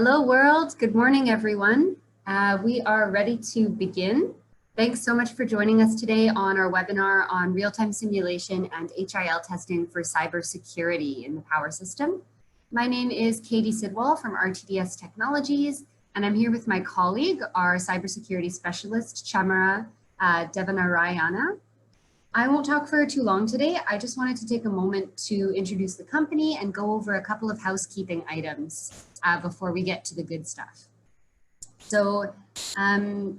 Hello world, good morning everyone. We are ready to begin. Thanks so much for joining us today on our webinar on real-time simulation and HIL testing for cybersecurity in the power system. My name is Katie Sidwell from RTDS Technologies, and I'm here with my colleague, our cybersecurity specialist, Chamara Devanarayana. I won't talk for too long today. I just wanted to take a moment to introduce the company and go over a couple of housekeeping items before we get to the good stuff. So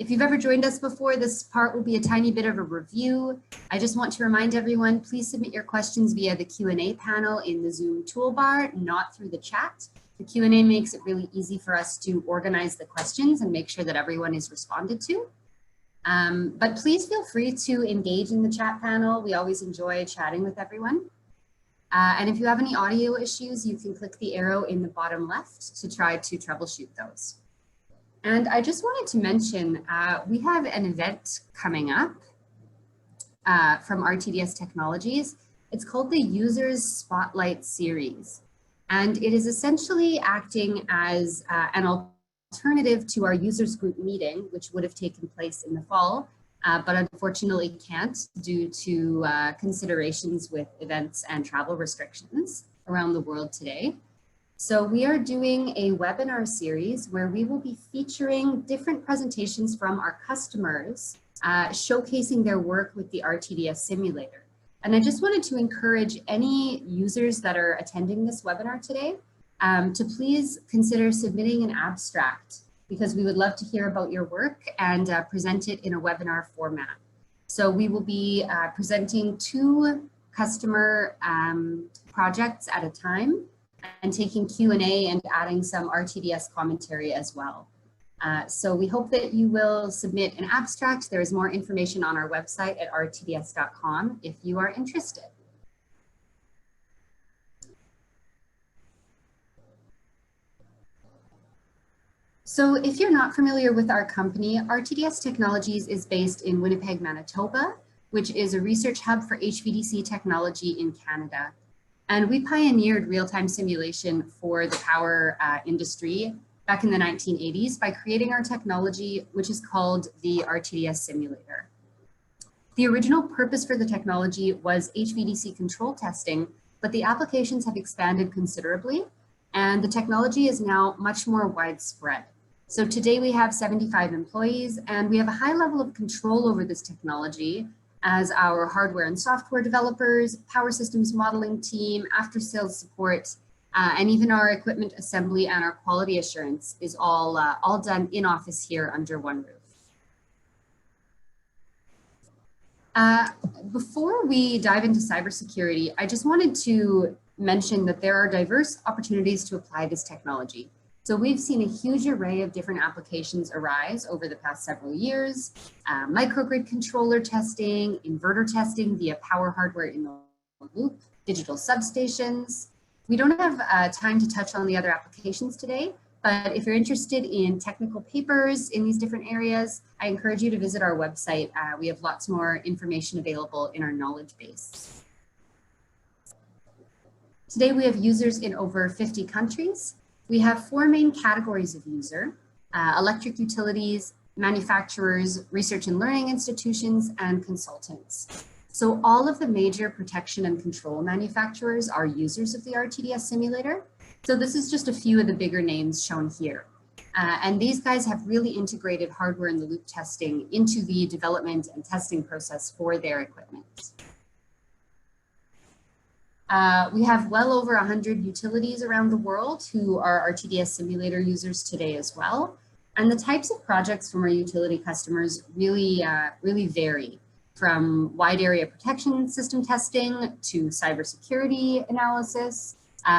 if you've ever joined us before, this part will be a tiny bit of a review. I just want to remind everyone, please submit your questions via the Q&A panel in the Zoom toolbar, not through the chat. The Q&A makes it really easy for us to organize the questions and make sure that everyone is responded to. But please feel free to engage in the chat panel. We always enjoy chatting with everyone. And if you have any audio issues, you can click the arrow in the bottom left to try to troubleshoot those. And I just wanted to mention, we have an event coming up from RTDS Technologies. It's called the Users Spotlight Series. And it is essentially acting as an alternative to our users group meeting, which would have taken place in the fall, but unfortunately can't due to considerations with events and travel restrictions around the world today. So we are doing a webinar series where we will be featuring different presentations from our customers, showcasing their work with the RTDS simulator. And I just wanted to encourage any users that are attending this webinar today to please consider submitting an abstract, because we would love to hear about your work and present it in a webinar format. So we will be presenting 2 customer projects at a time and taking Q&A and adding some RTDS commentary as well. So we hope that you will submit an abstract. There is more information on our website at rtds.com if you are interested. So if you're not familiar with our company, RTDS Technologies is based in Winnipeg, Manitoba, which is a research hub for HVDC technology in Canada. And we pioneered real-time simulation for the power industry back in the 1980s by creating our technology, which is called the RTDS Simulator. The original purpose for the technology was HVDC control testing, but the applications have expanded considerably, and the technology is now much more widespread. So today we have 75 employees, and we have a high level of control over this technology as our hardware and software developers, power systems modeling team, after sales support, and even our equipment assembly and our quality assurance is all done in office here under one roof. Before we dive into cybersecurity, I just wanted to mention that there are diverse opportunities to apply this technology. So we've seen a huge array of different applications arise over the past several years, microgrid controller testing, inverter testing via power hardware in the loop, digital substations. We don't have time to touch on the other applications today, but if you're interested in technical papers in these different areas, I encourage you to visit our website. We have lots more information available in our knowledge base. Today we have users in over 50 countries. We have 4 main categories of user: electric utilities, manufacturers, research and learning institutions, and consultants. So all of the major protection and control manufacturers are users of the RTDS simulator. So this is just a few of the bigger names shown here. And these guys have really integrated hardware in the loop testing into the development and testing process for their equipment. We have well over 100 utilities around the world who are RTDS simulator users today as well. And the types of projects from our utility customers really vary, from wide area protection system testing to cybersecurity analysis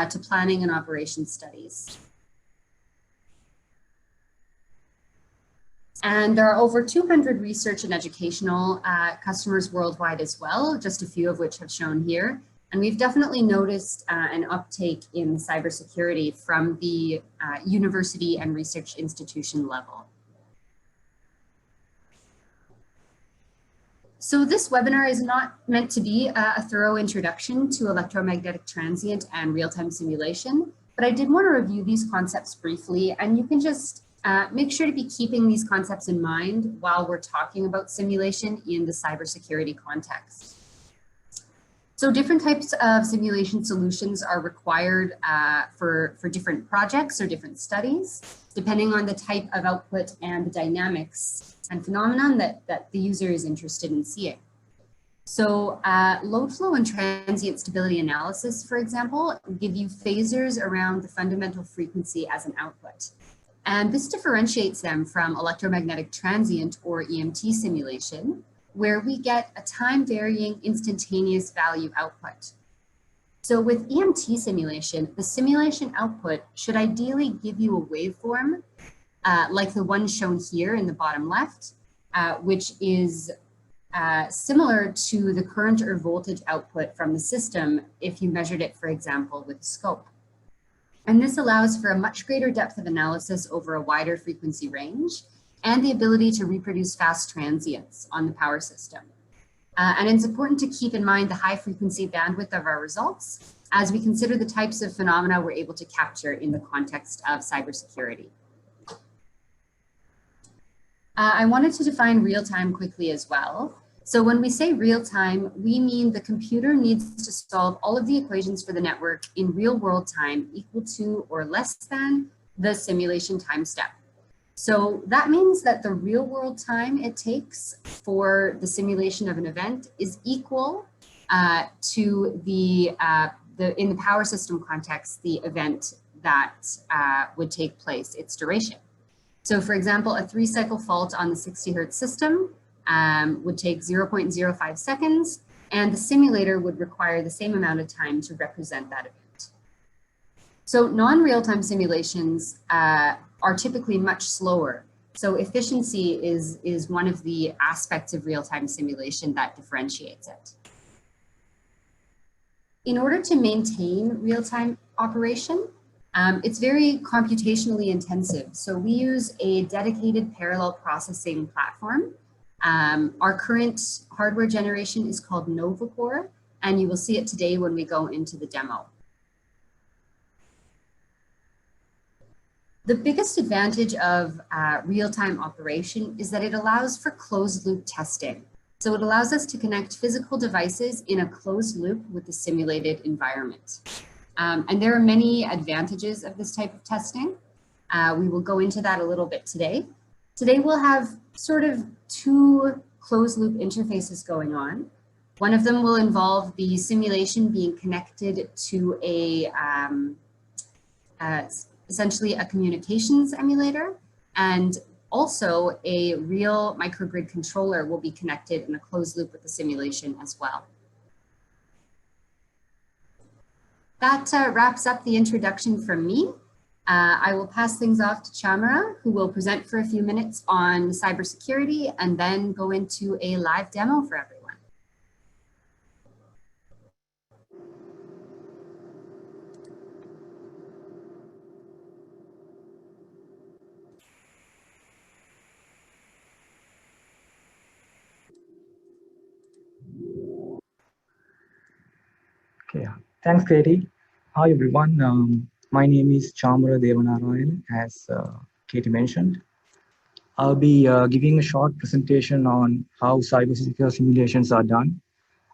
to planning and operations studies. And there are over 200 research and educational customers worldwide as well, just a few of which have shown here. And we've definitely noticed an uptake in cybersecurity from the university and research institution level. So this webinar is not meant to be a thorough introduction to electromagnetic transient and real-time simulation, but I did want to review these concepts briefly, and you can just make sure to be keeping these concepts in mind while we're talking about simulation in the cybersecurity context. So different types of simulation solutions are required for different projects or different studies, depending on the type of output and the dynamics and phenomenon that the user is interested in seeing. So load flow and transient stability analysis, for example, give you phasors around the fundamental frequency as an output. And this differentiates them from electromagnetic transient or EMT simulation, where we get a time varying instantaneous value output. So with EMT simulation, the simulation output should ideally give you a waveform like the one shown here in the bottom left, which is similar to the current or voltage output from the system if you measured it, for example, with a scope. And this allows for a much greater depth of analysis over a wider frequency range and the ability to reproduce fast transients on the power system. And it's important to keep in mind the high frequency bandwidth of our results as we consider the types of phenomena we're able to capture in the context of cybersecurity. I wanted to define real time quickly as well. So when we say real time, we mean the computer needs to solve all of the equations for the network in real world time equal to or less than the simulation time step. So that means that the real world time it takes for the simulation of an event is equal to in the power system context, the event that would take place, its duration. So for example, a 3-cycle fault on the 60 Hertz system would take 0.05 seconds, and the simulator would require the same amount of time to represent that event. So non-real-time simulations are typically much slower. So efficiency is one of the aspects of real-time simulation that differentiates it. In order to maintain real-time operation, it's very computationally intensive. So we use a dedicated parallel processing platform. Our current hardware generation is called NovaCore, and you will see it today when we go into the demo. The biggest advantage of real-time operation is that it allows for closed loop testing. So it allows us to connect physical devices in a closed loop with the simulated environment. And there are many advantages of this type of testing. We will go into that a little bit today. Today we'll have sort of 2 closed loop interfaces going on. One of them will involve the simulation being connected to essentially a communications emulator, and also a real microgrid controller will be connected in a closed loop with the simulation as well. That wraps up the introduction from me. I will pass things off to Chamara, who will present for a few minutes on cybersecurity and then go into a live demo for everyone. Okay, thanks, Katie. Hi, everyone. My name is Chamara Devanarayan, as Katie mentioned. I'll be giving a short presentation on how cybersecurity simulations are done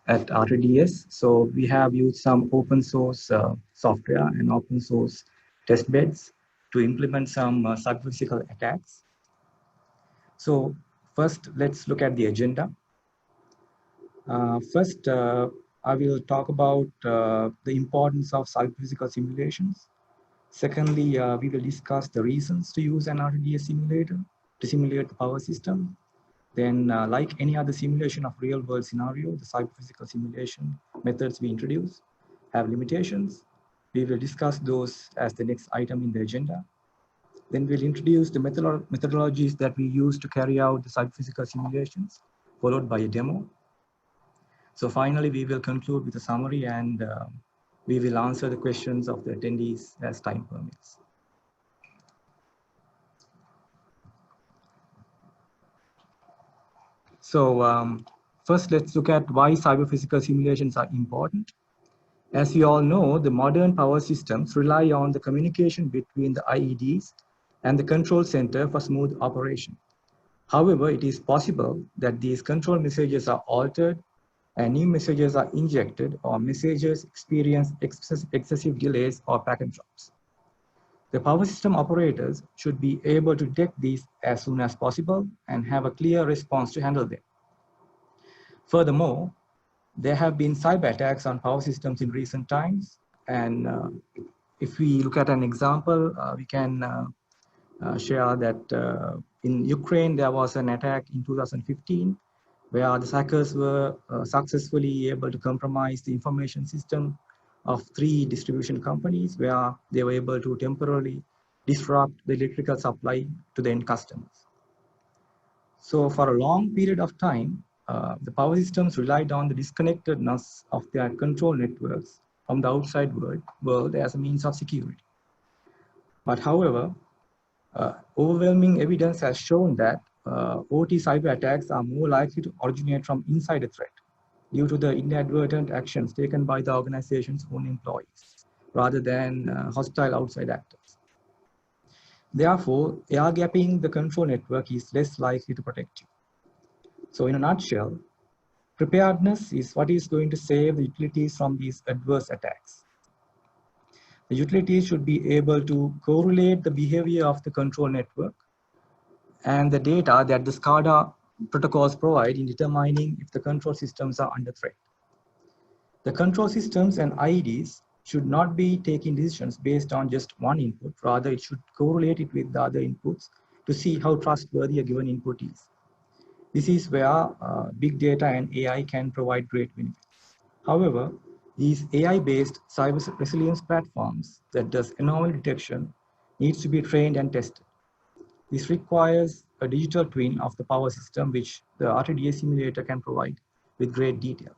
at RTDS. So we have used some open source software and open source test beds to implement some cyber-physical attacks. So first, let's look at the agenda. First, I will talk about the importance of cyber-physical simulations. Secondly, we will discuss the reasons to use an RTDS simulator to simulate the power system. Then, like any other simulation of real-world scenario, the cyber-physical simulation methods we introduce have limitations. We will discuss those as the next item in the agenda. Then we'll introduce the methodologies that we use to carry out the cyber-physical simulations, followed by a demo. So finally, we will conclude with a summary, and we will answer the questions of the attendees as time permits. So first, let's look at why cyber-physical simulations are important. As we all know, the modern power systems rely on the communication between the IEDs and the control center for smooth operation. However, it is possible that these control messages are altered and new messages are injected, or messages experience excessive delays or packet drops. The power system operators should be able to detect these as soon as possible and have a clear response to handle them. Furthermore, there have been cyber attacks on power systems in recent times. And if we look at an example, we can share that in Ukraine, there was an attack in 2015 where the hackers were successfully able to compromise the information system of 3 distribution companies, where they were able to temporarily disrupt the electrical supply to the end customers. So for a long period of time, the power systems relied on the disconnectedness of their control networks from the outside world as a means of security. But however, overwhelming evidence has shown that OT cyber attacks are more likely to originate from inside a threat due to the inadvertent actions taken by the organization's own employees, rather than hostile outside actors. Therefore, air gapping the control network is less likely to protect you. So in a nutshell, preparedness is what is going to save the utilities from these adverse attacks. The utilities should be able to correlate the behavior of the control network and the data that the SCADA protocols provide in determining if the control systems are under threat. The control systems and IEDs should not be taking decisions based on just one input. Rather, it should correlate it with the other inputs to see how trustworthy a given input is. This is where big data and AI can provide great benefits. However, these AI-based cyber resilience platforms that does anomaly detection needs to be trained and tested. This requires a digital twin of the power system, which the RTDS simulator can provide with great detail.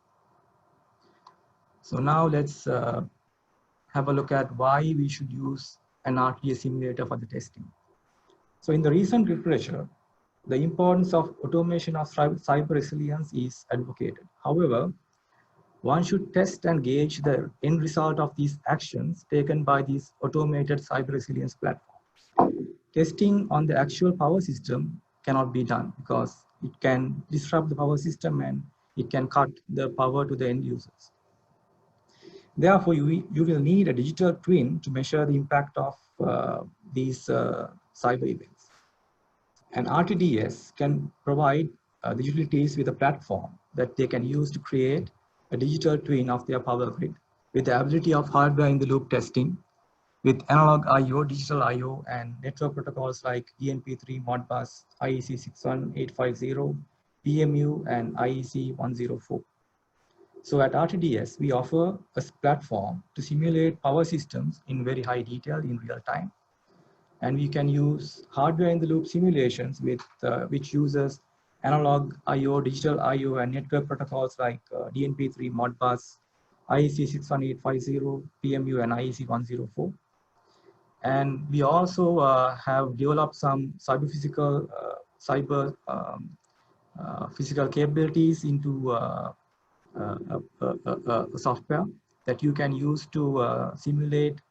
So now let's have a look at why we should use an RTDS simulator for the testing. So in the recent literature, the importance of automation of cyber resilience is advocated. However, one should test and gauge the end result of these actions taken by these automated cyber resilience platforms. Testing on the actual power system cannot be done because it can disrupt the power system and it can cut the power to the end users. Therefore, you will need a digital twin to measure the impact of these cyber events. And RTDS can provide the utilities with a platform that they can use to create a digital twin of their power grid with the ability of hardware in the loop testing, with analog I/O, digital I/O, and network protocols like ENP3, MODBUS, IEC 61850, PMU, and IEC 104. So at RTDS, we offer a platform to simulate power systems in very high detail in real time. And we can use hardware in the loop simulations with which uses analog I/O, digital I/O, and network protocols like DNP3, MODBUS, IEC 61850, PMU, and IEC 104. And we also have developed some cyber physical capabilities into software that you can use to simulate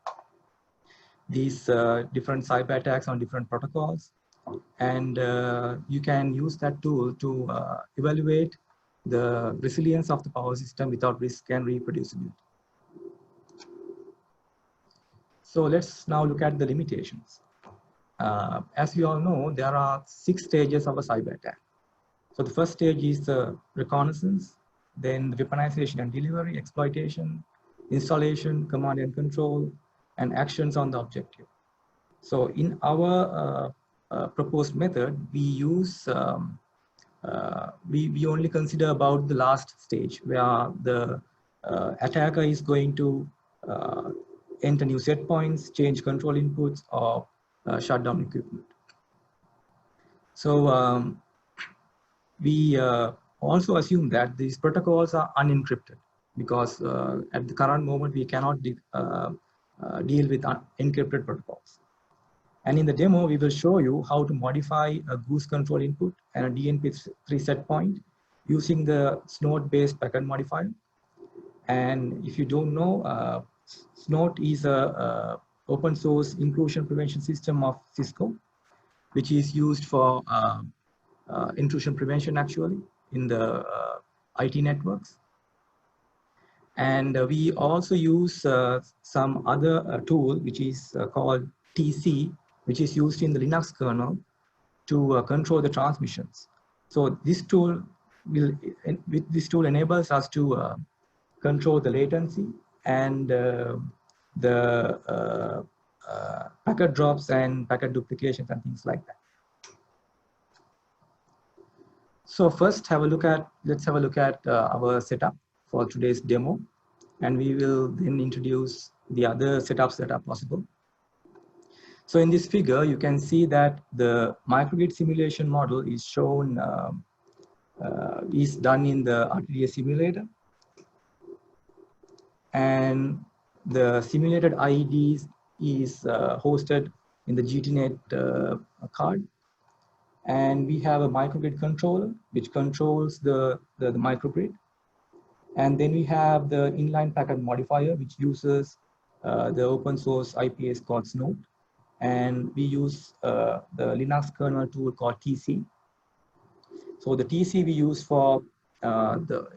these different cyber attacks on different protocols. And you can use that tool to evaluate the resilience of the power system without risk and reproducibility. So let's now look at the limitations. As you all know, there are 6 stages of a cyber attack. So the first stage is the reconnaissance, then the weaponization and delivery, exploitation, installation, command and control, and actions on the objective. So in our proposed method, we use we only consider about the last stage where the attacker is going to enter new set points, change control inputs, or shut down equipment. So we also assume that these protocols are unencrypted because at the current moment we cannot deal with encrypted protocols. And in the demo, we will show you how to modify a GOOSE control input and a DNP3 set point using the Snort-based packet modifier. And if you don't know, Snort is a open source intrusion prevention system of Cisco, which is used for intrusion prevention actually in the IT networks. And we also use some other tool, which is called TC, which is used in the Linux kernel to control the transmissions. So this tool enables us to control the latency and the packet drops and packet duplications and things like that. So first, let's have a look at our setup for today's demo, and we will then introduce the other setups that are possible. So in this figure, you can see that the microgrid simulation model is shown, is done in the RTDS simulator. And the simulated IED is hosted in the GTNet card. And we have a microgrid controller, which controls the microgrid. And then we have the inline packet modifier, which uses the open source IPS called Snort. And we use the Linux kernel tool called TC. So the TC we use for the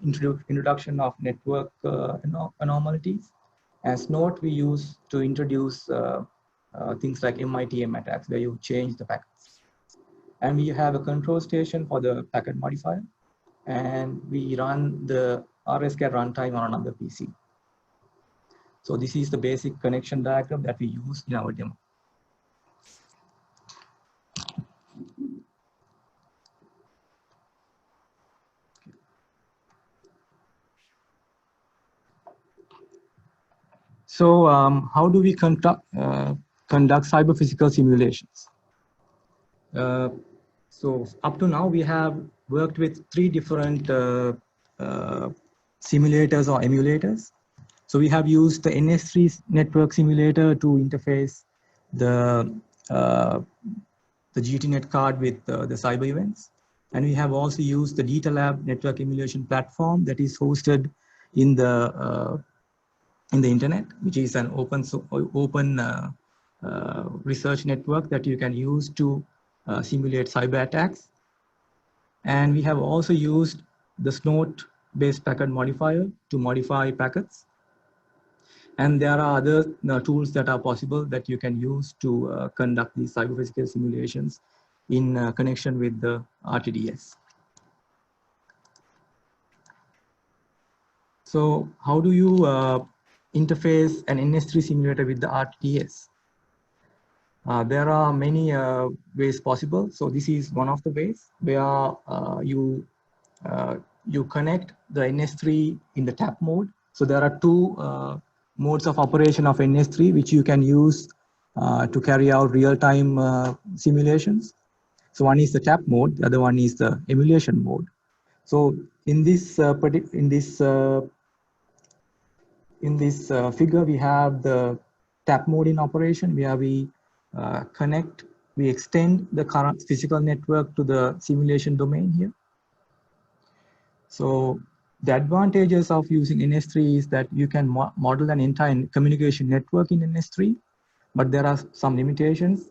introduction of network anomalies. And Snort we use to introduce things like MITM attacks, where you change the packets. And we have a control station for the packet modifier. And we run the RSCAD runtime on another PC. So this is the basic connection diagram that we use in our demo. So how do we conduct cyber physical simulations? So up to now, we have worked with 3 different simulators or emulators. So we have used the NS3 network simulator to interface the GTNet card with the cyber events. And we have also used the Data Lab network emulation platform that is hosted in the internet, which is an open research network that you can use to simulate cyber attacks. And we have also used the Snort-based packet modifier to modify packets. And there are other tools that are possible that you can use to conduct these cyber physical simulations in connection with the RTDS. So how do you interface an NS3 simulator with the RTDS? There are many ways possible. So this is one of the ways where you connect the NS3 in the tap mode. So there are 2 modes of operation of NS3 which you can use to carry out real-time simulations. So one is the tap mode, the other one is the emulation mode. So in this figure, we have the tap mode in operation, where we extend the current physical network to the simulation domain here. So the advantages of using NS3 is that you can model an entire communication network in NS3, but there are some limitations.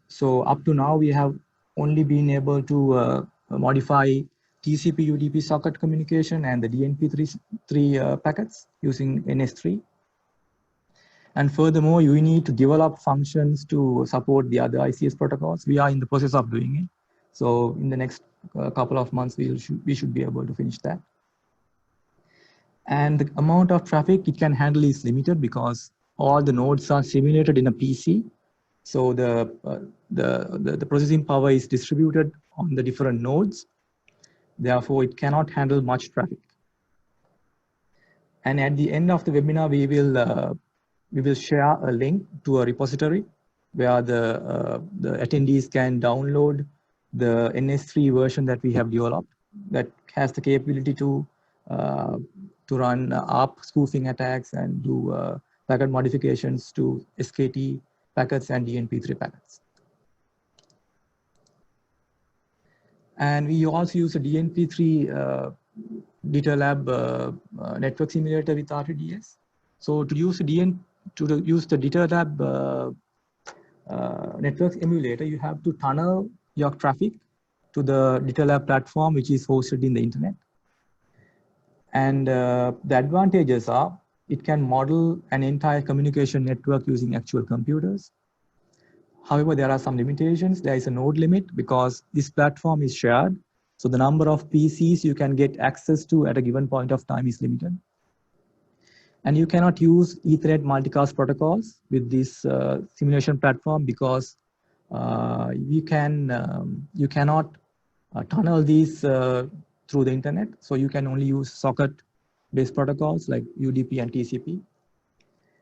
So up to now, we have only been able to modify TCP UDP socket communication and the DNP3 packets using NS3. And furthermore, you need to develop functions to support the other ICS protocols. We are in the process of doing it. So in the next couple of months, we should be able to finish that. And the amount of traffic it can handle is limited because all the nodes are simulated in a PC. So the processing power is distributed on the different nodes. Therefore, it cannot handle much traffic. And at the end of the webinar, we will share a link to a repository where the attendees can download the NS3 version that we have developed that has the capability to run ARP spoofing attacks and do packet modifications to SKT packets and DNP3 packets. And we also use a DNP3 DetailLab network simulator with RTDS. So to use the DetailLab network emulator, you have to tunnel your traffic to the DetailLab platform, which is hosted in the internet. And the advantages are it can model an entire communication network using actual computers. However, there are some limitations. There is a node limit because this platform is shared. So the number of PCs you can get access to at a given point of time is limited. And you cannot use Ethernet multicast protocols with this simulation platform because you cannot tunnel these through the internet. So you can only use socket-based protocols like UDP and TCP.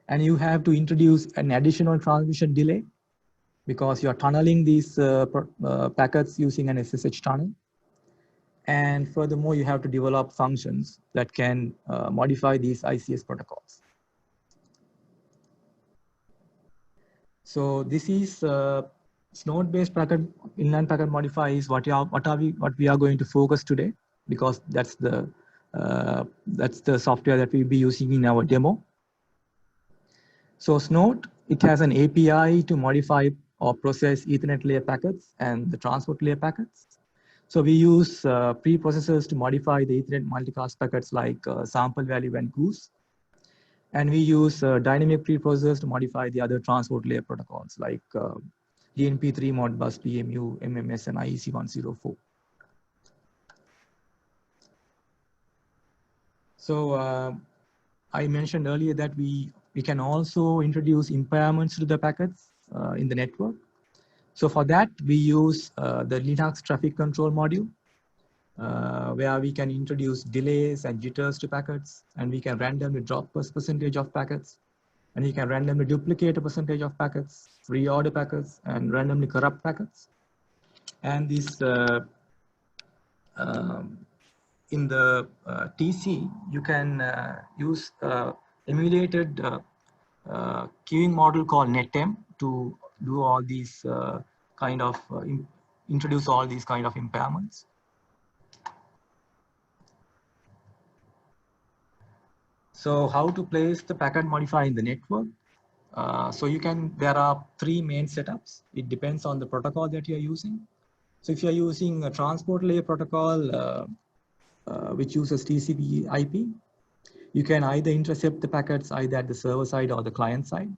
And you have to introduce an additional transmission delay because you're tunneling these packets using an SSH tunnel. And furthermore, you have to develop functions that can modify these ICS protocols. So this is Snort-based packet inline packet modifier is what we are going to focus today, because that's the software that we'll be using in our demo. So Snort, it has an API to modify or process Ethernet layer packets and the transport layer packets. So we use preprocessors to modify the Ethernet multicast packets like sample value and GOOSE. And we use dynamic preprocessors to modify the other transport layer protocols like DNP3, MODBUS PMU MMS, and IEC 104. So I mentioned earlier that we can also introduce impairments to the packets in the network. So for that, we use the Linux traffic control module, where we can introduce delays and jitters to packets, and we can randomly drop a percentage of packets, and we can randomly duplicate a percentage of packets, reorder packets, and randomly corrupt packets. And this in the TC, you can use emulated queuing model called NetM to do all these introduce all these kind of impairments. So how to place the packet modifier in the network? There are three main setups. It depends on the protocol that you're using. So if you're using a transport layer protocol, which uses TCP IP, you can either intercept the packets either at the server side or the client side.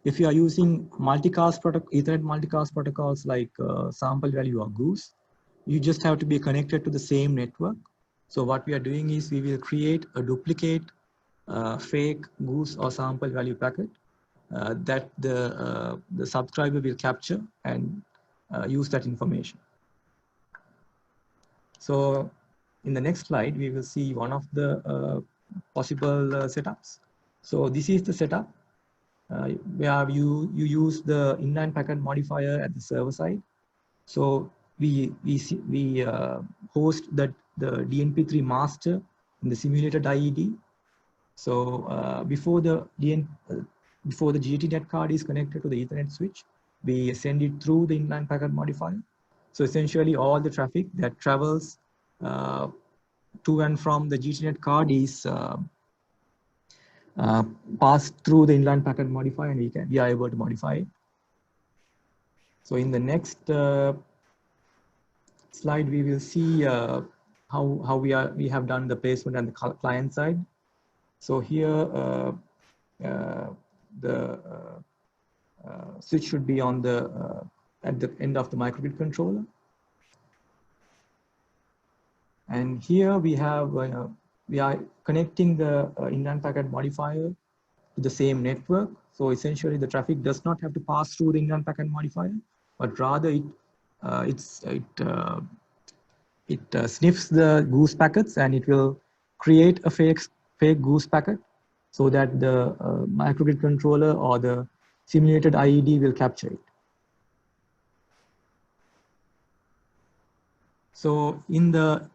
If you are using Ethernet multicast protocols like sample value or GOOSE, you just have to be connected to the same network. So what we are doing is we will create a duplicate fake GOOSE or sample value packet that the subscriber will capture and use that information. So in the next slide, we will see one of the possible setups. So this is the setup where you use the inline packet modifier at the server side. So we host the DNP3 master in the simulated IED. So before the GTNet card is connected to the Ethernet switch, we send it through the inline packet modifier. So essentially, all the traffic that travels to and from the GTNet card is passed through the inline packet modifier, and we are able to modify it. So in the next slide, we will see how we have done the placement on the client side. So here the switch should be on the at the end of the microgrid controller. And here we are connecting the inline packet modifier to the same network. So essentially, the traffic does not have to pass through the inline packet modifier, but rather it sniffs the GOOSE packets, and it will create a fake GOOSE packet so that the microgrid controller or the simulated IED will capture it. So in the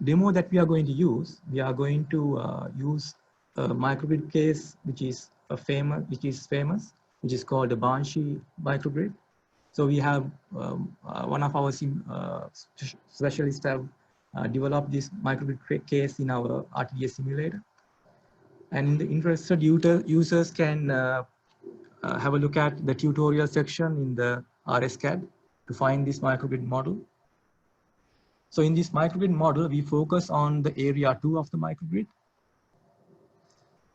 demo that we are going to use, we are going to use a microgrid case which is famous, which is called the Banshee microgrid. So we have one of our specialists have develop this microgrid case in our RTDS simulator. And in the interested users can have a look at the tutorial section in the RSCAD to find this microgrid model. So in this microgrid model, we focus on the area 2 of the microgrid.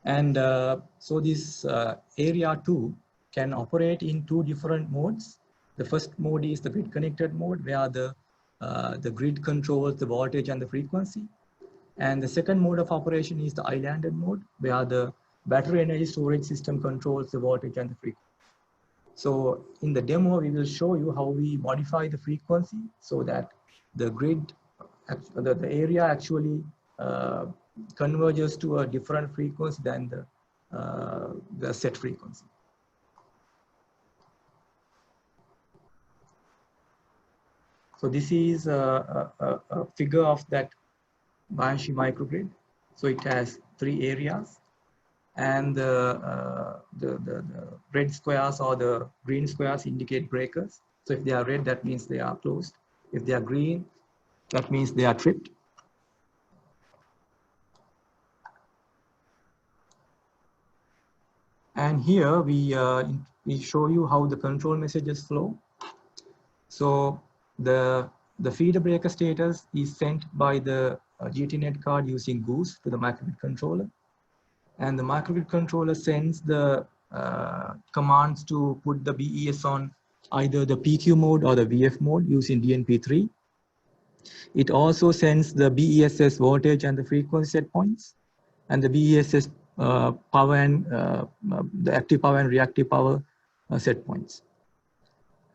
And so this area 2 can operate in 2 different modes. The first mode is the grid connected mode, where the grid controls the voltage and the frequency. And the second mode of operation is the islanded mode, where the battery energy storage system controls the voltage and the frequency. So in the demo, we will show you how we modify the frequency so that the grid, the area actually converges to a different frequency than the set frequency. So this is a figure of that Banshee microgrid. So it has 3 areas, and the red squares or the green squares indicate breakers. So if they are red, that means they are closed. If they are green, that means they are tripped. And here we show you how the control messages flow. So the feeder breaker status is sent by the GTNet card using GOOSE to the microgrid controller. And the microgrid controller sends the commands to put the BES on either the PQ mode or the VF mode using DNP3. It also sends the BESS voltage and the frequency set points, and the BESS power and the active power and reactive power set points.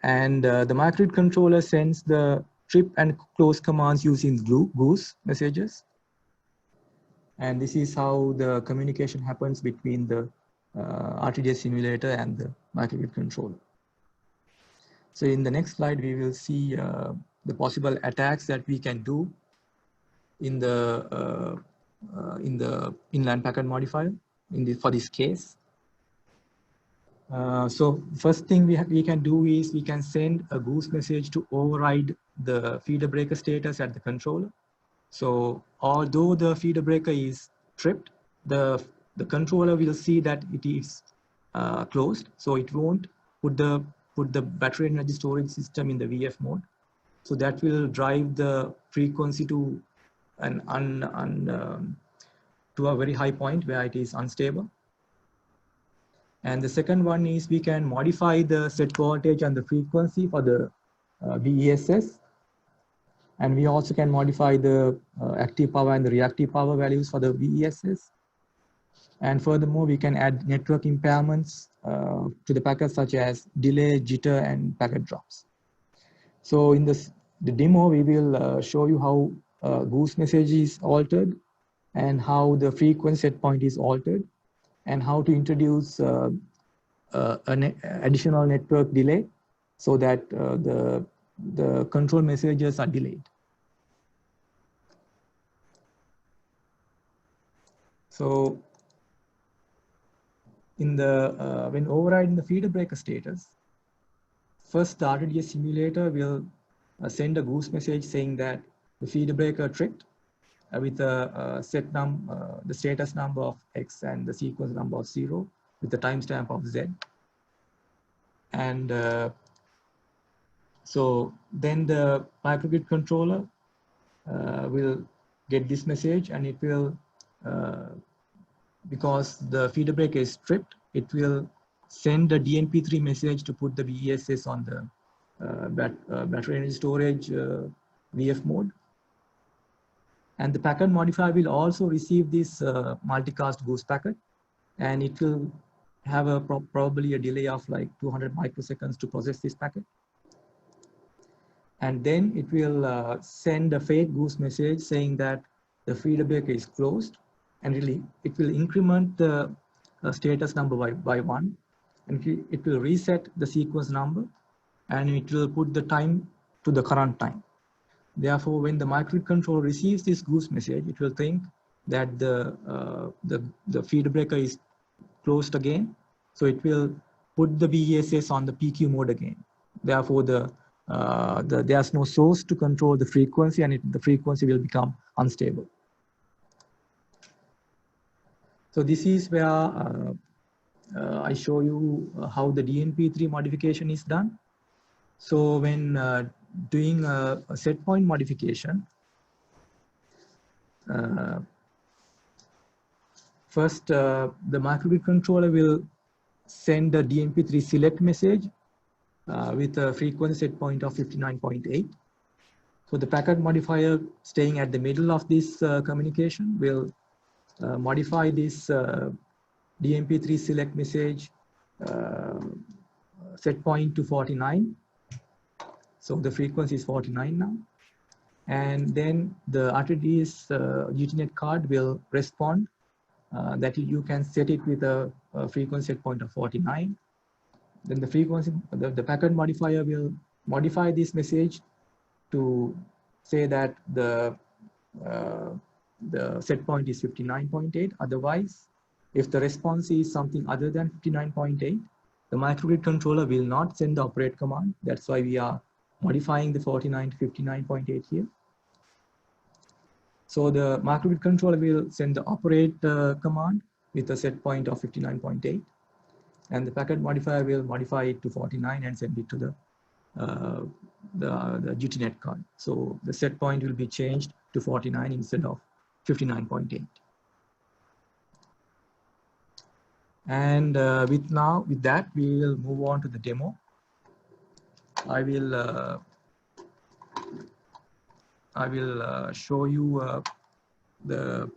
And the microgrid controller sends the trip and close commands using GOOSE messages. And this is how the communication happens between the RTDS simulator and the microgrid controller. So in the next slide, we will see the possible attacks that we can do in the inline packet modifier for this case. So first thing we can do is we can send a GOOSE message to override the feeder breaker status at the controller. So although the feeder breaker is tripped, the controller will see that it is closed, so it won't put the battery energy storage system in the VF mode. So that will drive the frequency to to a very high point where it is unstable. And the second one is we can modify the set voltage and the frequency for the BESS. And we also can modify the active power and the reactive power values for the BESS. And furthermore, we can add network impairments to the packets such as delay, jitter, and packet drops. So in the demo, we will show you how GOOSE message is altered and how the frequency set point is altered, and how to introduce an additional network delay so that the control messages are delayed. So in the when overriding the feeder breaker status, first the RTDS simulator will send a GOOSE message saying that the feeder breaker tripped with a the status number of X and the sequence number of 0 with the timestamp of Z. And so then the microgrid controller will get this message, and it will, because the feeder breaker is tripped, it will send a DNP3 message to put the BESS on the battery energy storage VF mode. And the packet modifier will also receive this multicast GOOSE packet, and it will have probably a delay of like 200 microseconds to process this packet. And then it will send a fake GOOSE message saying that the feeder breaker is closed, and really it will increment the status number by 1, and it will reset the sequence number, and it will put the time to the current time. Therefore, when the microgrid controller receives this GOOSE message, it will think that the feeder breaker is closed again. So it will put the BESS on the PQ mode again. Therefore, the there's no source to control the frequency, and the frequency will become unstable. So this is where I show you how the DNP3 modification is done. So when doing a set point modification, first the microgrid controller will send a DNP3 select message with a frequency set point of 59.8. So the packet modifier staying at the middle of this communication will modify this DNP3 select message set point to 49. So the frequency is 49 now. And then the RTDS Ethernet card will respond that you can set it with a frequency set point of 49. Then the frequency, the packet modifier will modify this message to say that the set point is 59.8. Otherwise, if the response is something other than 59.8, the microgrid controller will not send the operate command. That's why we are modifying the 49 to 59.8 here. So the microgrid controller will send the operate command with a set point of 59.8, and the packet modifier will modify it to 49 and send it to the GTNet card. So the set point will be changed to 49 instead of 59.8. And with that, we will move on to the demo. I will show you the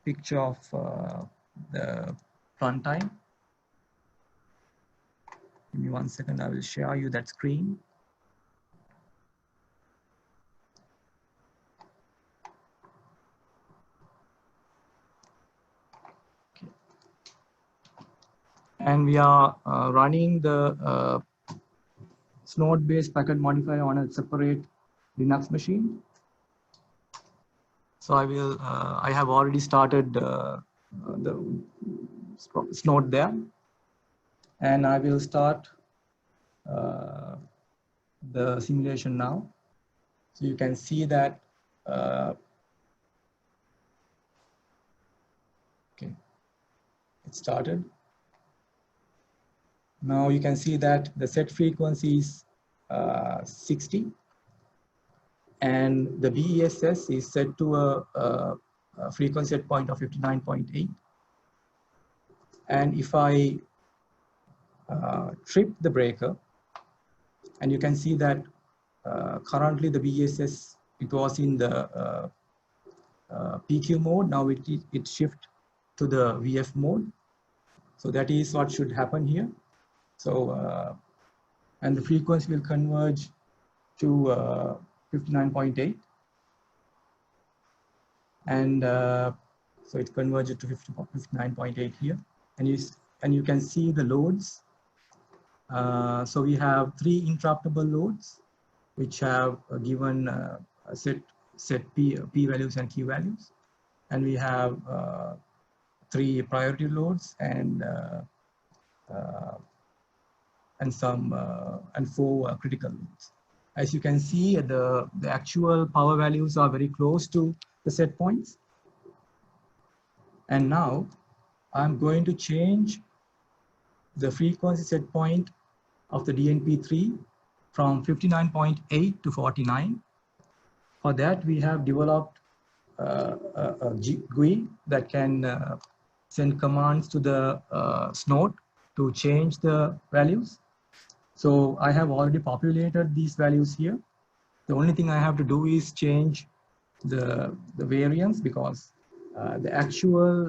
picture of the runtime. Give me 1 second. I will share you that screen. Okay. And we are running the Snort-based packet modifier on a separate Linux machine. So I have already started the Snort there, and I will start the simulation now. So you can see that okay, it started. Now you can see that the set frequency is 60, and the BESS is set to a frequency set point of 59.8. And if I trip the breaker, and you can see that currently the BESS, it was in the PQ mode. Now it shift to the VF mode. So that is what should happen here. So and the frequency will converge to 59.8, and so it converged to 59.8 here, and you can see the loads. So we have 3 interruptible loads, which have given set P values and Q values, and we have 3 priority loads and 4 critical loads. As you can see, the actual power values are very close to the set points. And now I'm going to change the frequency set point of the DNP3 from 59.8 to 49. For that, we have developed a GUI that can send commands to the Snort to change the values. So I have already populated these values here. The only thing I have to do is change the variance, because the actual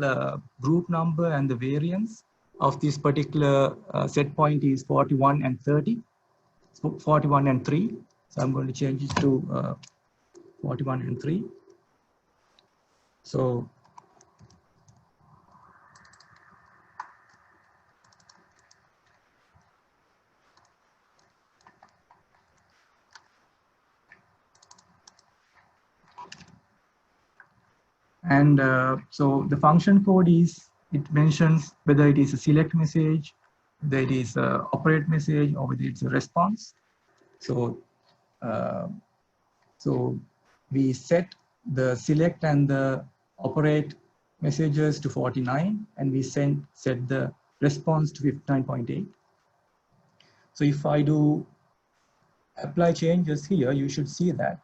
group number and the variance of this particular set point is 41 and 30, 41 and 3. So I'm going to change it to 41 and 3. So so the function code is it mentions whether it is a select message, whether it is a operate message, or whether it's a response. So, so we set the select and the operate messages to 49, and we set the response to 59.8. So if I do apply changes here, you should see that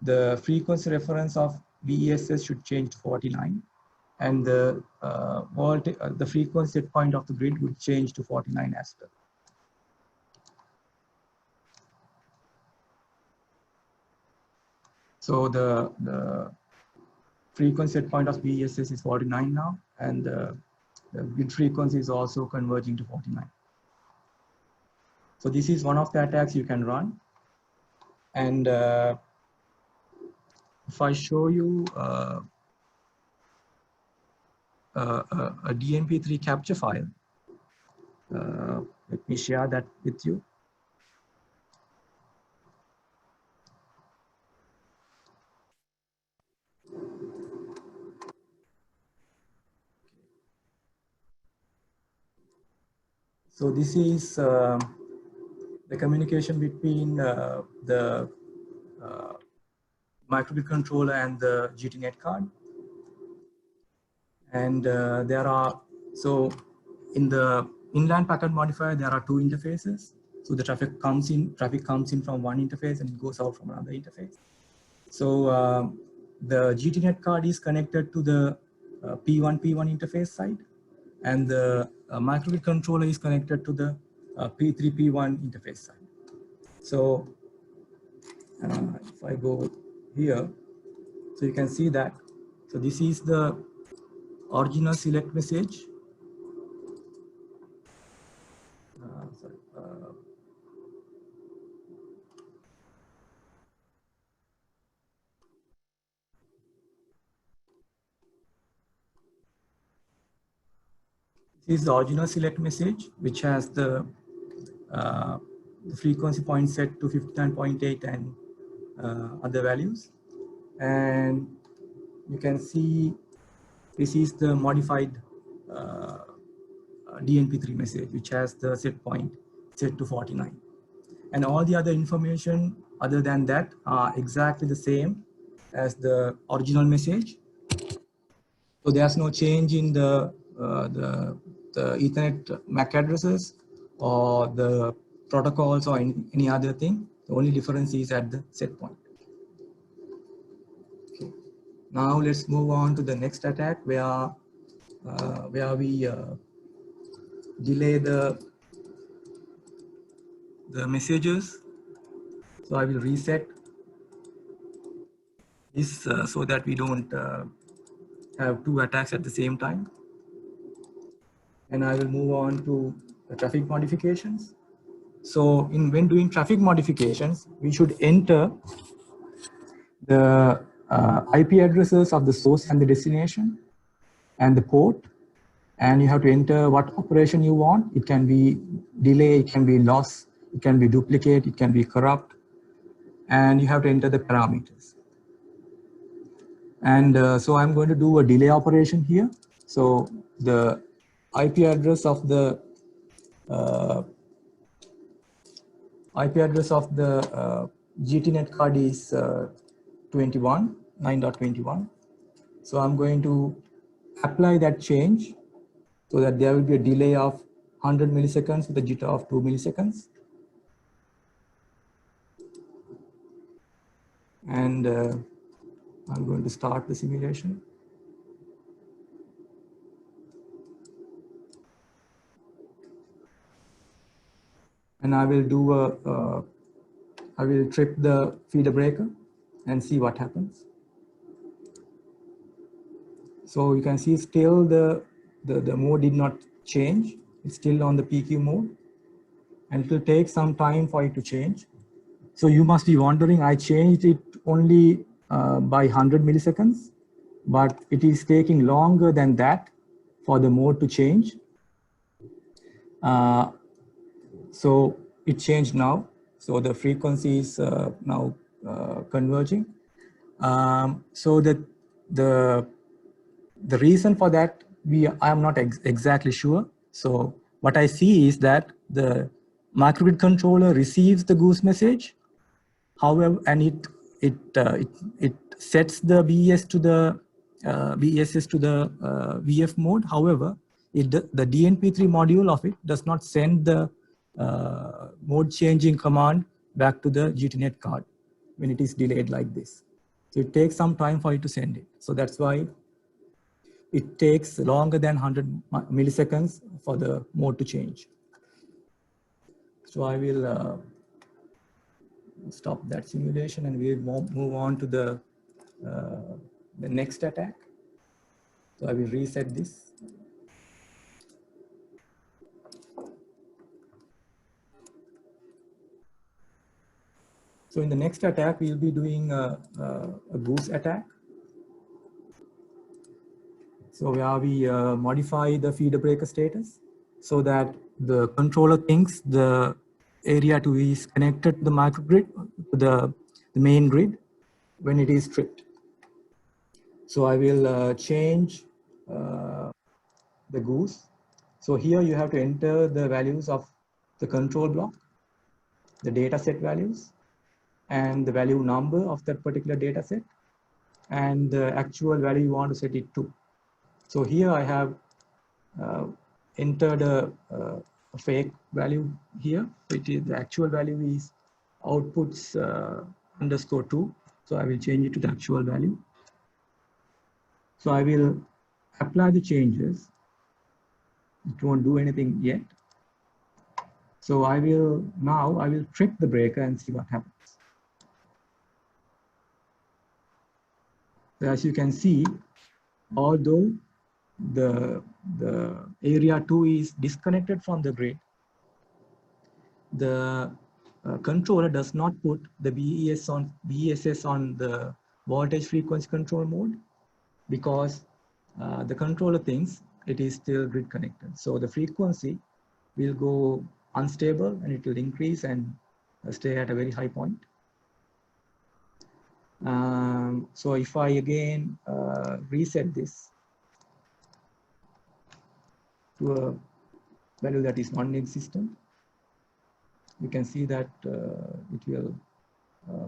the frequency reference of BESS should change to 49, and the the frequency set point of the grid would change to 49 as well. So the frequency set point of BESS is 49 now, and the grid frequency is also converging to 49. So this is one of the attacks you can run. And if I show you a DMP3 capture file, let me share that with you. So this is the communication between the microgrid controller and the GTNet card. And there are, so in the inline packet modifier, there are two interfaces. So the traffic comes in from one interface and it goes out from another interface. So the GTNet card is connected to the P1 interface side, and the microgrid controller is connected to the P3 P1 interface side. So if I go here, so you can see that. So this is the original select message. This is the original select message, which has the frequency point set to 59.8 and other values. And you can see this is the modified DNP3 message, which has the set point set to 49. And all the other information other than that are exactly the same as the original message. So there's no change in the Ethernet MAC addresses or the protocols or any other thing. The only difference is at the set point. Okay. Now let's move on to the next attack where we delay the messages. So I will reset this so that we don't have two attacks at the same time. And I will move on to the traffic modifications. So when doing traffic modifications, we should enter the IP addresses of the source and the destination and the port. And you have to enter what operation you want. It can be delay, it can be loss, it can be duplicate, it can be corrupt. And you have to enter the parameters. And so I'm going to do a delay operation here. So the IP address of the GTNet card is 9.21. So I'm going to apply that change so that there will be a delay of 100 milliseconds with a jitter of 2 milliseconds. And I'm going to start the simulation. And I will do I will trip the feeder breaker and see what happens. So you can see still the mode did not change. It's still on the PQ mode, and it will take some time for it to change. So you must be wondering, I changed it only by 100 milliseconds, but it is taking longer than that for the mode to change. So it changed now. So the frequency is now converging. So the reason for that I am not exactly sure. So what I see is that the microgrid controller receives the GOOSE message. However, and it sets the BES to the BESS to the VF mode. However, the DNP3 module of it does not send the mode changing command back to the GTNet card when it is delayed like this. So it takes some time for it to send it. So that's why it takes longer than 100 milliseconds for the mode to change. So I will stop that simulation and we'll move on to the next attack. So I will reset this. So in the next attack, we'll be doing a GOOSE attack. So where we modify the feeder breaker status so that the controller thinks the area 2 is connected to the microgrid, to the main grid when it is tripped. So I will change the GOOSE. So here you have to enter the values of the control block, the data set values, and the value number of that particular data set, and the actual value you want to set it to. So here I have entered a fake value here. It is the actual value is outputs _2. So I will change it to the actual value. So I will apply the changes. It won't do anything yet. So I will trip the breaker and see what happens. So as you can see, although the area 2 is disconnected from the grid, the controller does not put the BESS on the voltage frequency control mode because the controller thinks it is still grid connected. So the frequency will go unstable and it will increase and stay at a very high point. So if I again reset this to a value that is non-existent, you can see that it will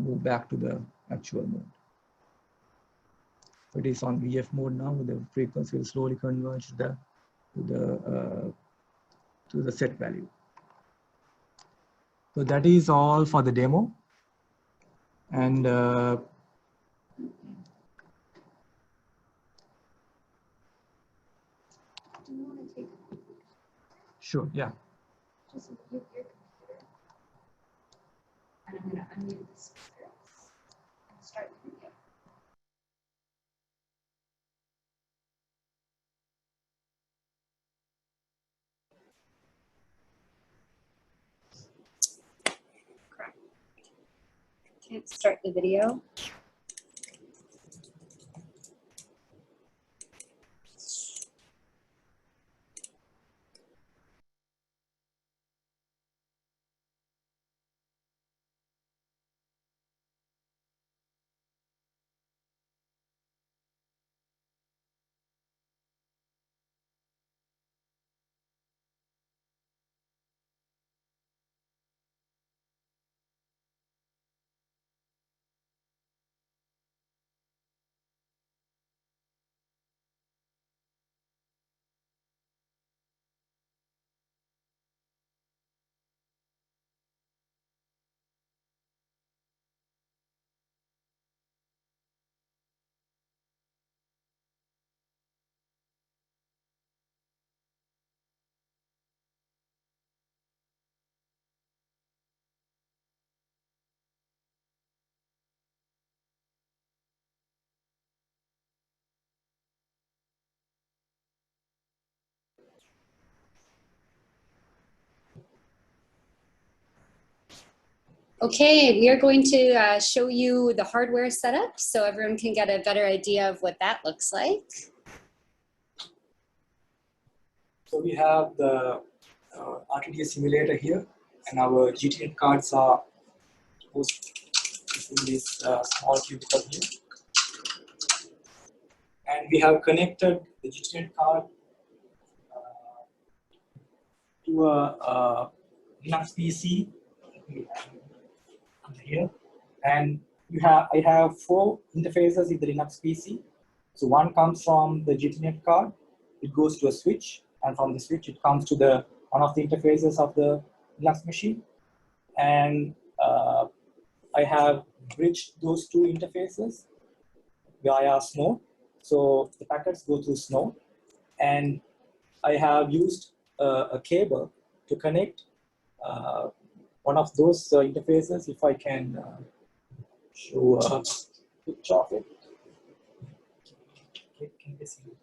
move back to the actual mode. It is on VF mode now. The frequency will slowly converge to the set value. So that is all for the demo. And sure, yeah. Just mute your computer. And I'm going to unmute the speaker and start the video. Correct. Can't start the video. Okay, we are going to show you the hardware setup so everyone can get a better idea of what that looks like. So we have the RTDS simulator here, and our GTNet cards are in this small cubicle here. And we have connected the GTNet card to a Linux PC here, and I have 4 interfaces in the Linux PC. So one comes from the Ethernet card, it goes to a switch, and from the switch it comes to the one of the interfaces of the Linux machine, and I have bridged those 2 interfaces via Snort. So the packets go through Snort, and I have used a cable to connect one of those interfaces. If I can show a picture of it. Can you see it?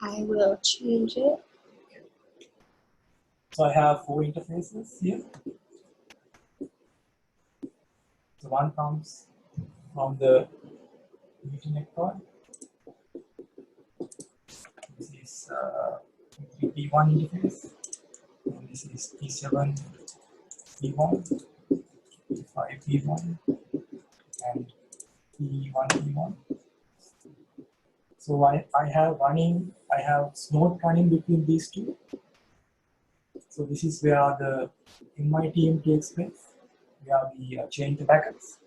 I will change it. So I have 4 interfaces here. So one comes from the Ethernet card. This is P1 interface. And this is P7 P1, P5 P1, and P1 P1. So I have Snort running between these 2. So this is where the MITM takes place, where we change the packets.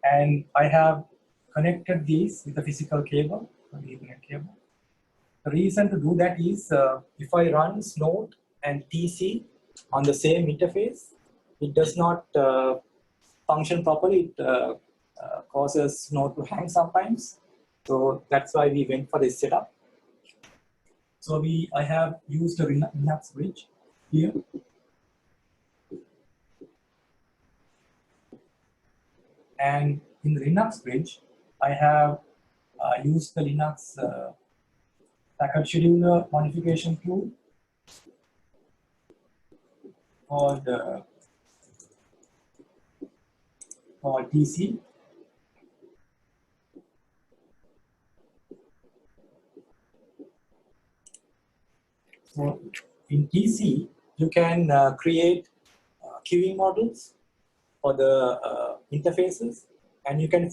And I have connected these with a physical cable, the Ethernet cable. The reason to do that is if I run Snort and TC on the same interface, it does not function properly. It causes Snort to hang sometimes. So that's why we went for this setup. So I have used a Linux bridge here. And in the Linux bridge, I have used the Linux packet scheduler modification tool called TC. So in TC, you can create queuing models for the interfaces, and you can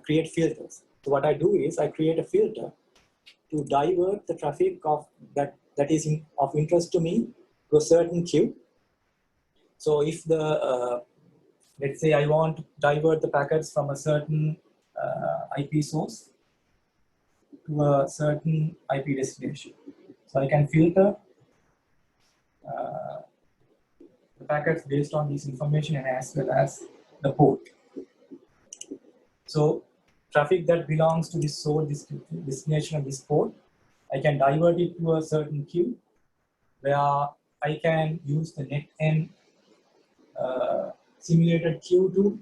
create filters. So what I do is I create a filter to divert the traffic of that is of interest to me to a certain queue. So if the let's say I want to divert the packets from a certain IP source to a certain IP destination. So I can filter the packets based on this information and as well as the port. So traffic that belongs to this source, this destination of this port, I can divert it to a certain queue where I can use the NetN simulated queue to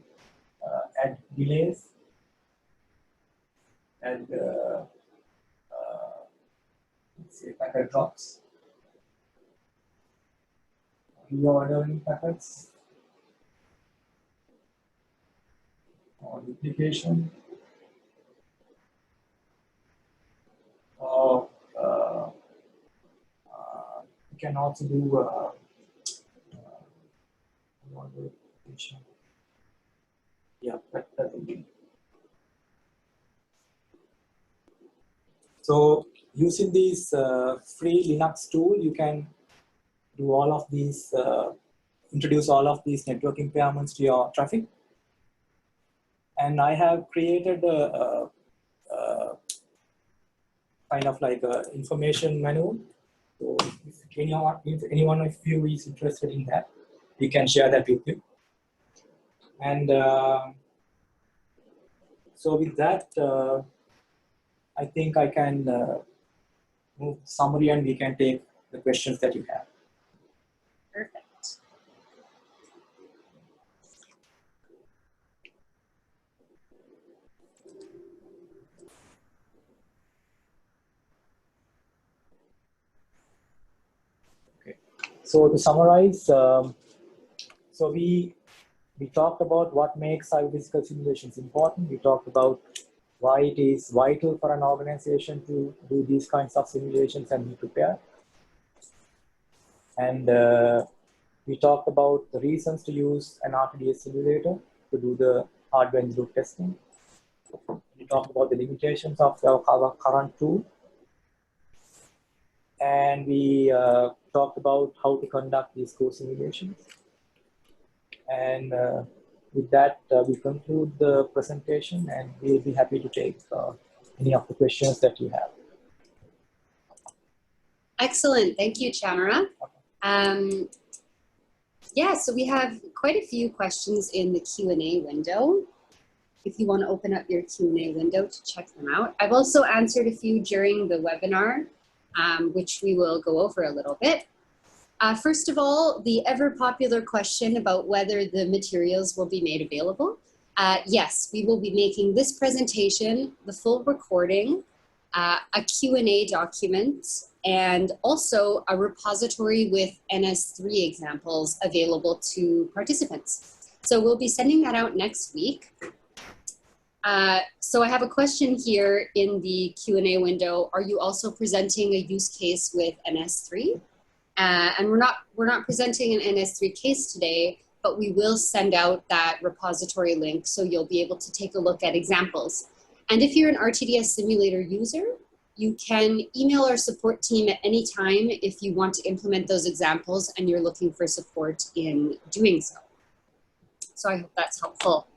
add delays and let's say packet drops, reordering packets, or duplication, or you can also do yeah, that will be. So using this free Linux tool, you can do all of these, introduce all of these network impairments to your traffic. And I have created a kind of like an information manual. So if anyone of you is interested in that, we can share that with you. And so with that, I think I can move summary and we can take the questions that you have. Perfect. Okay. So to summarize, so we talked about what makes cyber-physical simulations important. We talked about why it is vital for an organization to do these kinds of simulations and be prepared. And we talked about the reasons to use an RTDS simulator to do the hardware and loop testing. We talked about the limitations of our current tool. and we talked about how to conduct these core simulations. And with that, we conclude the presentation, and we'll be happy to take any of the questions that you have. Excellent. Thank you, Chamara. Yeah, so we have quite a few questions in the Q&A window. If you want to open up your Q&A window to check them out. I've also answered a few during the webinar, which we will go over a little bit. First of all, the ever popular question about whether the materials will be made available. Yes, we will be making this presentation, the full recording, a Q&A document, and also a repository with NS3 examples available to participants. So we'll be sending that out next week. So I have a question here in the Q&A window. Are you also presenting a use case with NS3? And we're not presenting an NS3 case today, but we will send out that repository link so you'll be able to take a look at examples. And if you're an RTDS Simulator user, you can email our support team at any time if you want to implement those examples and you're looking for support in doing so. So I hope that's helpful.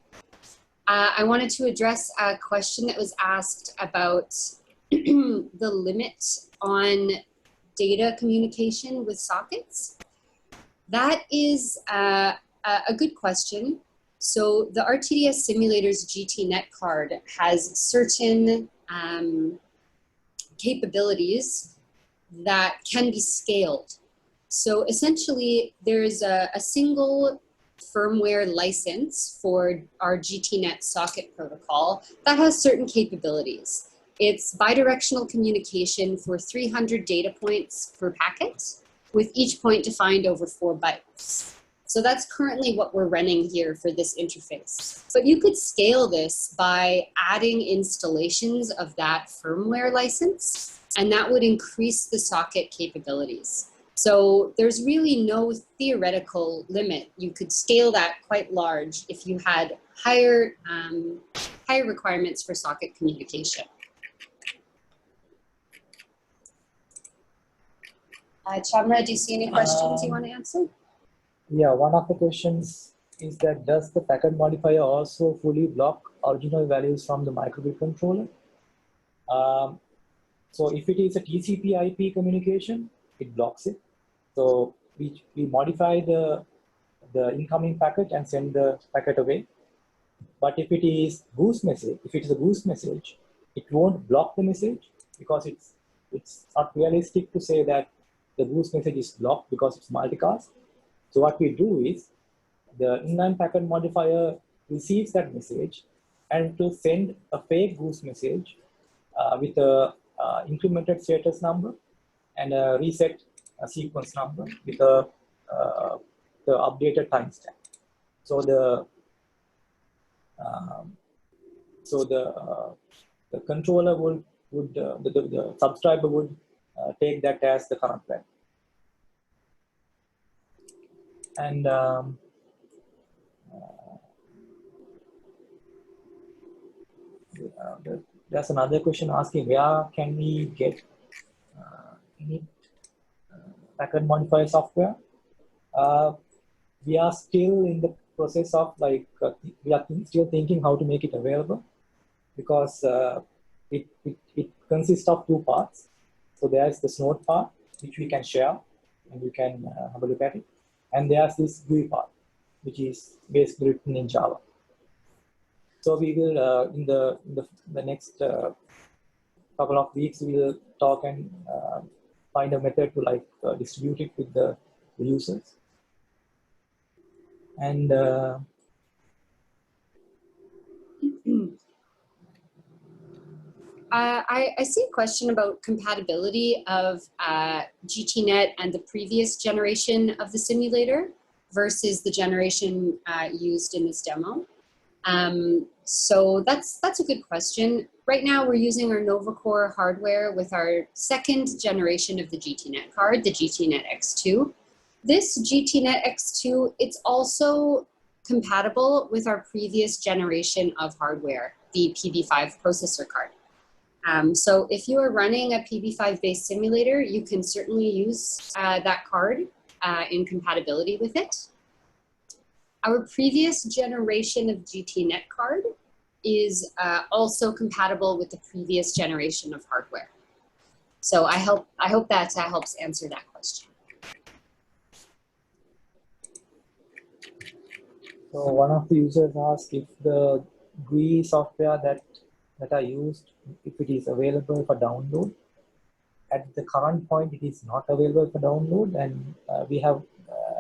I wanted to address a question that was asked about the limit on data communication with sockets. That is a good question. So the RTDS Simulator's GTNet card has certain capabilities that can be scaled. So essentially, there's a single firmware license for our GTNet socket protocol that has certain capabilities. It's bidirectional communication for 300 data points per packet, with each point defined over 4 bytes. So that's currently what we're running here for this interface. But you could scale this by adding installations of that firmware license, and that would increase the socket capabilities. So there's really no theoretical limit. You could scale that quite large if you had higher requirements for socket communication. Chamra, do you see any questions you want to answer? Yeah, one of the questions is that does the packet modifier also fully block original values from the microbit controller? So if it is a TCP/IP communication, it blocks it. So we modify the incoming packet and send the packet away. But if it is GOOSE message, if it is a GOOSE message, it won't block the message because it's not realistic to say that the GOOSE message is blocked because it's multicast. So what we do is the inline packet modifier receives that message and to send a fake GOOSE message with a incremented status number and a reset sequence number with the updated timestamp. So the controller would the subscriber would take that as the current value. And there's another question asking where can we get any packet modifier software? We are still in the process of we are still thinking how to make it available because it consists of 2 parts. So there's the Snort part, which we can share and you can have a look at it. And there's this GUI part, which is basically written in Java. So we will, in the next couple of weeks, we will talk and find a method to distribute it with the users. And I see a question about compatibility of GTNet and the previous generation of the simulator versus the generation used in this demo. So that's a good question. Right now we're using our NovaCore hardware with our 2nd generation of the GTNet card, the GTNet X2. This GTNet X2, it's also compatible with our previous generation of hardware, the PV5 processor card. So if you are running a PB5-based simulator, you can certainly use that card in compatibility with it. Our previous generation of GTNet card is also compatible with the previous generation of hardware. So I hope that helps answer that question. So one of the users asked if the GUI software that are used, if it is available for download. At the current point, it is not available for download, and we have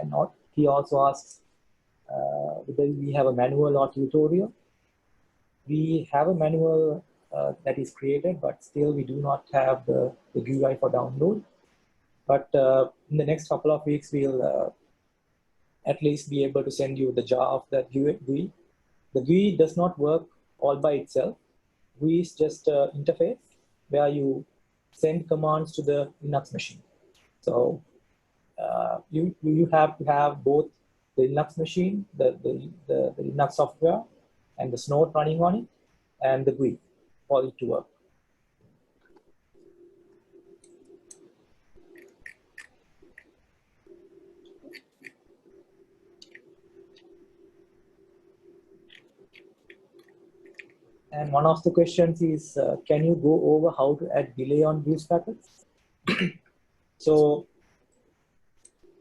not. He also asks whether we have a manual or tutorial. We have a manual that is created, but still we do not have the GUI for download. But in the next couple of weeks, we'll at least be able to send you the jar of that GUI. The GUI does not work all by itself. GUI is just an interface where you send commands to the Linux machine. So you have to have both the Linux machine, the Linux software, and the Snort running on it, and the GUI for it to work. And one of the questions is, can you go over how to add delay on GOOSE packets? So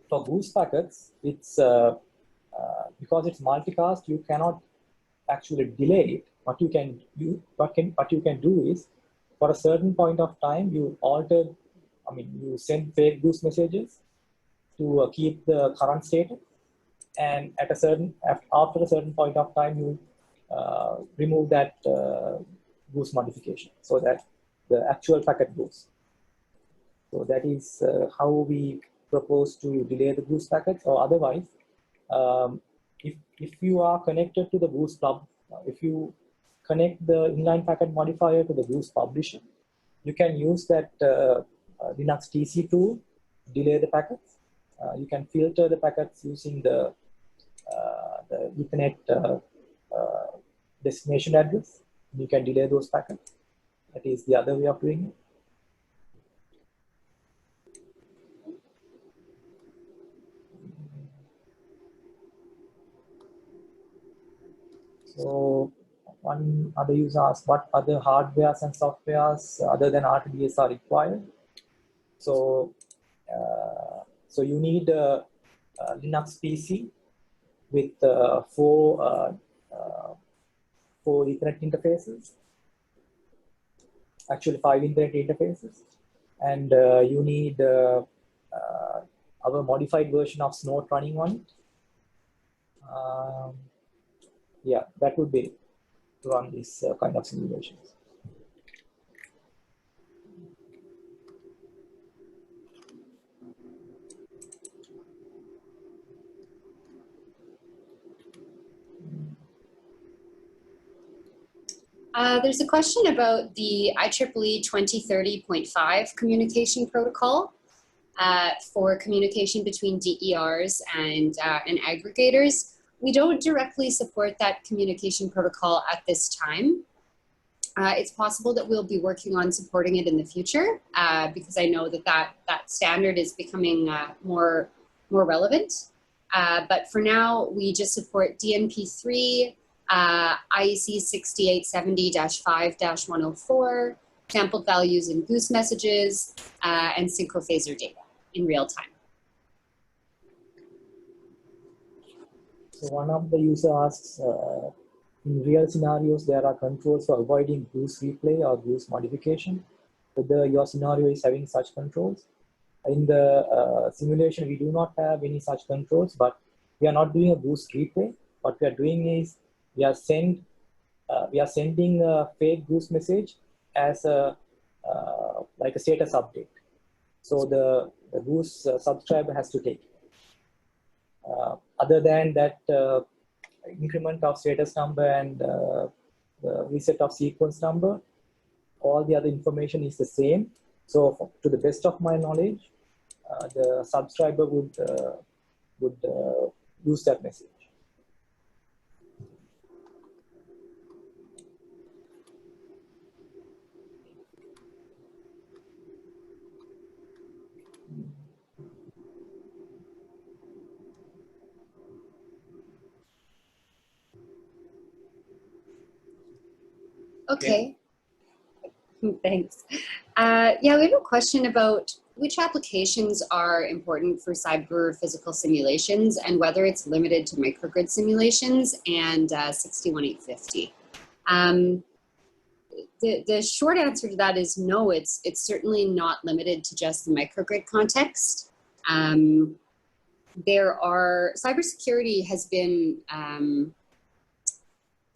for GOOSE packets, it's because it's multicast, you cannot actually delay it. What you can do is, for a certain point of time, you you send fake GOOSE messages to keep the current status, and after a certain point of time, you remove that GOOSE modification so that the actual packet goes. So that is how we propose to delay the GOOSE packets. Or otherwise, if you are connected to the GOOSE pub, if you connect the inline packet modifier to the GOOSE publisher, you can use that Linux TC tool to delay the packets. You can filter the packets using the Ethernet destination address. You can delay those packets. That is the other way of doing it. So one other user asked, what other hardwares and softwares other than RTDS are required? So you need a Linux PC with four Ethernet interfaces, actually 5 Ethernet interfaces, and you need our modified version of Snort running on it. Yeah, that would be to run this kind of simulations. There's a question about the IEEE 2030.5 communication protocol for communication between DERs and aggregators. We don't directly support that communication protocol at this time. It's possible that we'll be working on supporting it in the future because I know that standard is becoming more relevant. But for now, we just support DNP3, IEC 6870-5-104, sampled values in GOOSE messages, and synchrophaser data in real time. So one of the user asks, in real scenarios, there are controls for avoiding GOOSE replay or GOOSE modification, whether your scenario is having such controls. In the simulation, we do not have any such controls, but we are not doing a GOOSE replay. What we are doing is we are sending a fake GOOSE message as like a status update. So the GOOSE subscriber has to take it. Other than that increment of status number and the reset of sequence number, all the other information is the same. So to the best of my knowledge, the subscriber would use that message. Okay. Thanks. Yeah, we have a question about which applications are important for cyber physical simulations and whether it's limited to microgrid simulations and 61850. The short answer to that is no, it's certainly not limited to just the microgrid context. Cybersecurity has been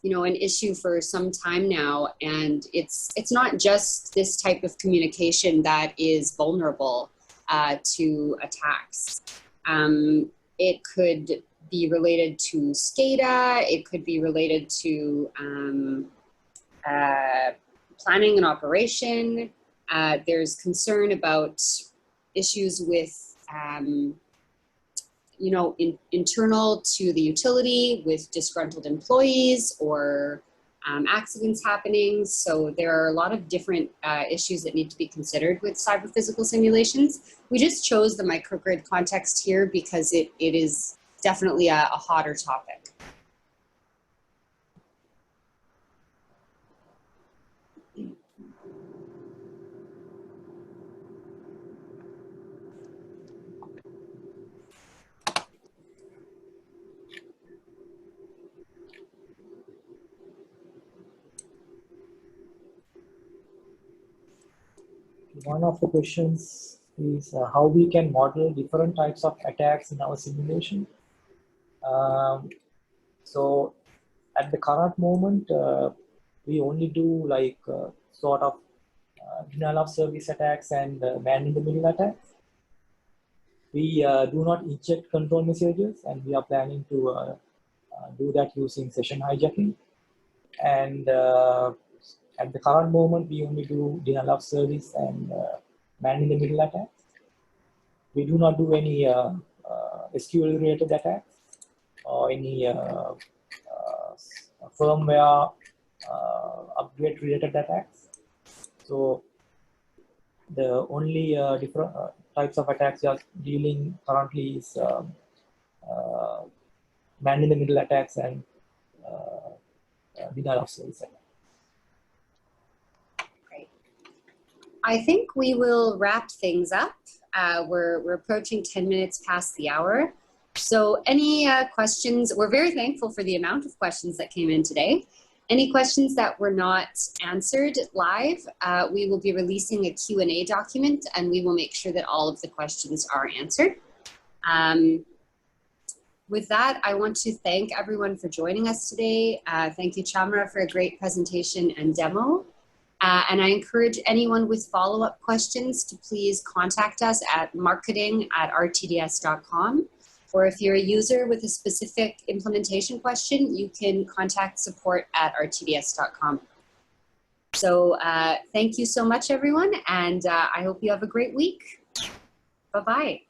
you know, an issue for some time now, and it's not just this type of communication that is vulnerable to attacks. It could be related to SCADA, it could be related to planning and operation. There's concern about issues with you know, internal to the utility with disgruntled employees or accidents happening. So there are a lot of different issues that need to be considered with cyber physical simulations. We just chose the microgrid context here because it is definitely a hotter topic. One of the questions is how we can model different types of attacks in our simulation. So at the current moment, we only do like sort of denial of service attacks and man-in-the-middle attacks. We do not inject control messages, and we are planning to do that using session hijacking. And at the current moment, we only do denial of service and man-in-the-middle attacks. We do not do any SQL-related attacks or any firmware upgrade-related attacks. So the only different types of attacks we are dealing currently is man-in-the-middle attacks and denial of service attacks. I think we will wrap things up. We're approaching 10 minutes past the hour. So any questions, we're very thankful for the amount of questions that came in today. Any questions that were not answered live, we will be releasing a Q&A document and we will make sure that all of the questions are answered. With that, I want to thank everyone for joining us today. Thank you, Chamra, for a great presentation and demo. And I encourage anyone with follow-up questions to please contact us at marketing@rtds.com. Or if you're a user with a specific implementation question, you can contact support@rtds.com. So thank you so much, everyone, and I hope you have a great week. Bye-bye.